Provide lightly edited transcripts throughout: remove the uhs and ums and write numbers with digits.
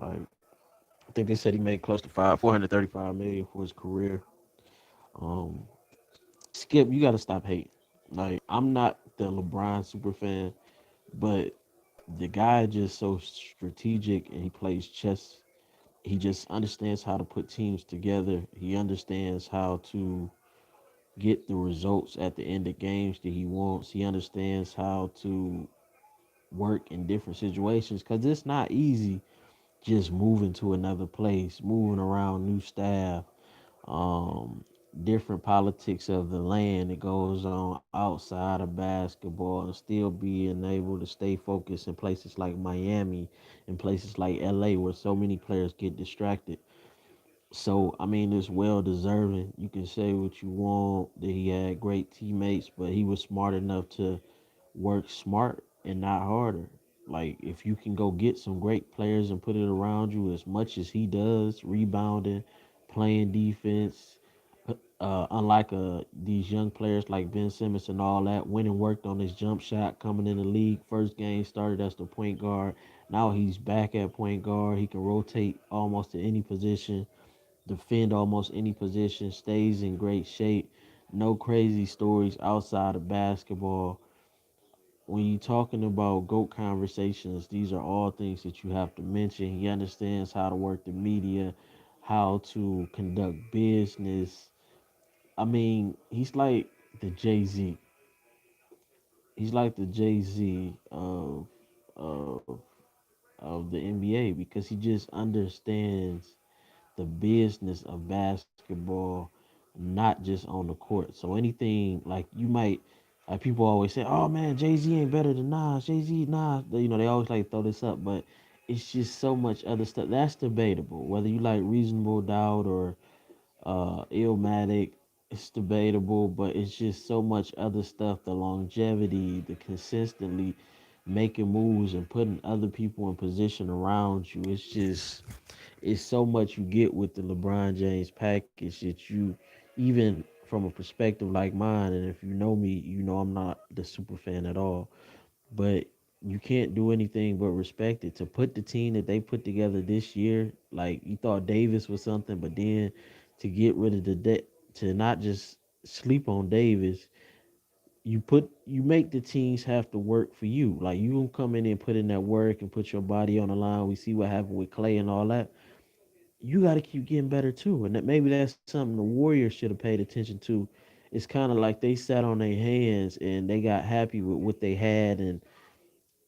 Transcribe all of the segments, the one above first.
Like I think they said he made close to 435 million for his career. Um, Skip, you got to stop hating. Like I'm not the LeBron super fan, but the guy just so strategic and he plays chess. He just understands how to put teams together. He understands how to get the results at the end of games that he wants. He understands how to work in different situations because it's not easy just moving to another place, moving around new staff, um, different politics of the land that goes on outside of basketball, and still being able to stay focused in places like Miami and places like LA where so many players get distracted. So I mean, it's well deserving. You can say what you want that he had great teammates, but he was smart enough to work smart and not harder. Like if you can go get some great players and put it around you as much as he does, rebounding, playing defense, unlike these young players like Ben Simmons and all that, went and worked on his jump shot coming in the league. First game started as the point guard. Now he's back at point guard. He can rotate almost to any position, defend almost any position, stays in great shape. No crazy stories outside of basketball. When you're talking about GOAT conversations, these are all things that you have to mention. He understands how to work the media, how to conduct business. I mean, he's like the Jay Z. He's like the Jay Z of of the NBA because he just understands the business of basketball, not just on the court. So anything like you might, like people always say, "Oh man, Jay Z ain't better than Nas." Jay Z, Nas. You know they always like throw this up, but it's just so much other stuff that's debatable. Whether you like Reasonable Doubt or Illmatic, it's debatable, but it's just so much other stuff. The longevity, the consistently making moves and putting other people in position around you. It's so much you get with the LeBron James package that you, even from a perspective like mine, and if you know me, you know I'm not the super fan at all, but you can't do anything but respect it. To put the team that they put together this year, like you thought Davis was something, but then to get rid of the debt, to not just sleep on Davis, you make the teams have to work for you. Like you gonna come in and put in that work and put your body on the line. We see what happened with Clay and all that. You got to keep getting better too. And that maybe that's something the Warriors should have paid attention to. It's kind of like they sat on their hands and they got happy with what they had. And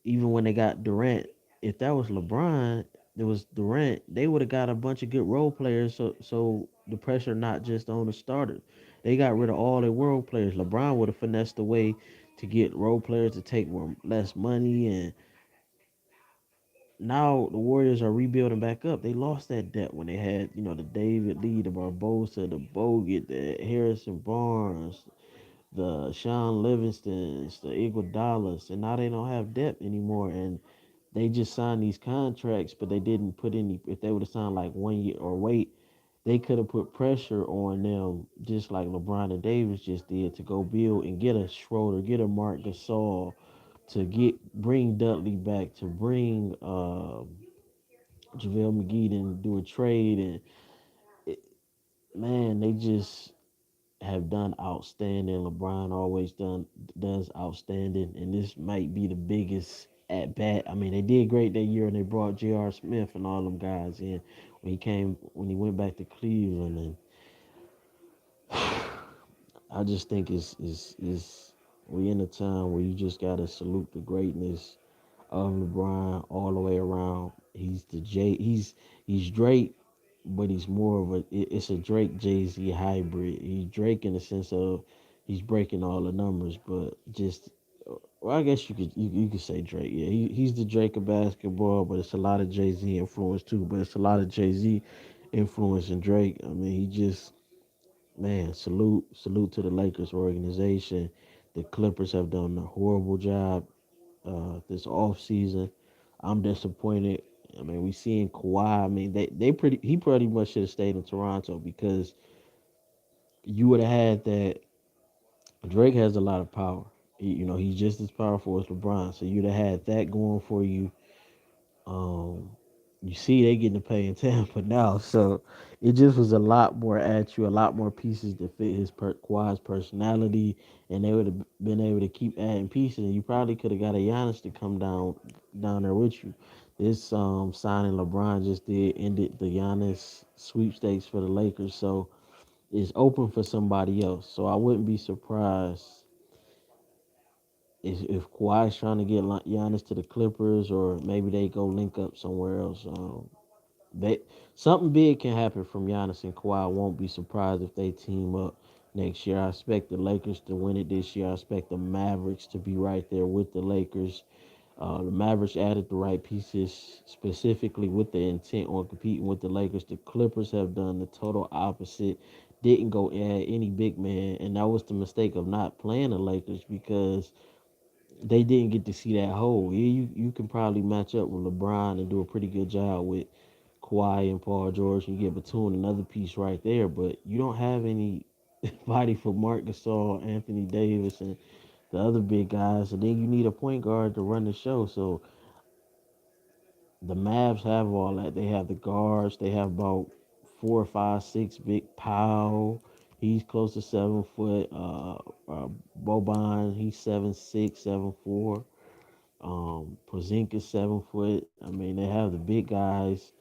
even when they got Durant, if that was LeBron, there was Durant, they would have got a bunch of good role players. So the pressure not just on the starters. They got rid of all their role players. LeBron would have finessed a way to get role players to take more less money, and now the Warriors are rebuilding back up. They lost that depth when they had, the David Lee, the Barbosa, the Bogut, the Harrison Barnes, the Sean Livingstons, the Iguodala's, and now they don't have depth anymore. And they just signed these contracts, but they didn't put any. If they would have signed like 1 year or wait, they could have put pressure on them, just like LeBron and Davis just did, to go build and get a Schroeder, get a Mark Gasol, to bring Dudley back, to bring JaVale McGee, and do a trade. And it, man, they just have done outstanding. LeBron always does outstanding, and this might be the biggest at bat. I mean, they did great that year, and they brought J.R. Smith and all them guys in when he went back to Cleveland. And I just think is we in a time where you just gotta salute the greatness of LeBron all the way around. He's the J. He's Drake, but he's more of it's a Drake Jay Z hybrid. He's Drake in the sense of he's breaking all the numbers, but just well, I guess you could say Drake. Yeah, he's the Drake of basketball, but it's a lot of Jay Z influence too. But it's a lot of Jay Z influence in Drake. I mean, he just man, salute to the Lakers organization. The Clippers have done a horrible job this off season. I'm disappointed. I mean, we seeing Kawhi. I mean, he pretty much should have stayed in Toronto because you would have had that. Drake has a lot of power. He's just as powerful as LeBron. So you'd have had that going for you. Um, You see, they getting to pay in Tampa now, so it just was a lot more at you, a lot more pieces to fit Kawhi's personality, and they would have been able to keep adding pieces. And you probably could have got a Giannis to come down there with you. This signing LeBron just did ended the Giannis sweepstakes for the Lakers, so it's open for somebody else. So I wouldn't be surprised if Kawhi's trying to get Giannis to the Clippers, or maybe they go link up somewhere else. They Something big can happen from Giannis and Kawhi. I won't be surprised if they team up next year. I expect the Lakers to win it this year. I expect the Mavericks to be right there with the Lakers. The Mavericks added the right pieces specifically with the intent on competing with the Lakers. The Clippers have done the total opposite. Didn't go add any big man, and that was the mistake of not playing the Lakers because they didn't get to see that hole. Yeah, you can probably match up with LeBron and do a pretty good job with Kawhi and Paul George. You get Batum, another piece right there, but you don't have anybody for Marc Gasol, Anthony Davis, and the other big guys. And then you need a point guard to run the show. So the Mavs have all that. They have the guards. They have about 4 or 5, 6 big Powell. He's close to 7 foot. Boban, he's 7'6", 7'4". Porzingis 7 foot. I mean, they have the big guys.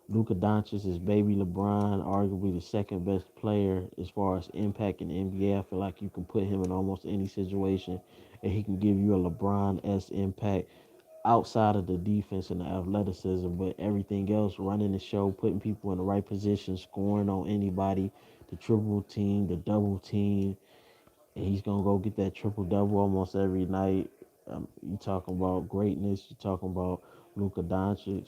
Luka Doncic is baby LeBron, arguably the second best player as far as impact in the NBA. I feel like you can put him in almost any situation, and he can give you a LeBron-esque impact outside of the defense and the athleticism, but everything else, running the show, putting people in the right position, scoring on anybody, the triple team, the double team, and he's gonna go get that triple double almost every night. You talking about greatness? You talking about Luka Doncic?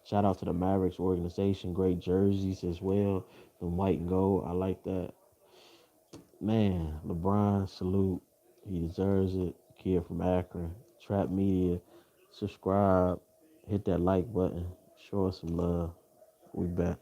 Shout out to the Mavericks organization, great jerseys as well, the white and gold. I like that. Man, LeBron, salute. He deserves it. Kid from Akron, Trap Media. Subscribe, hit that like button, show us some love. We back.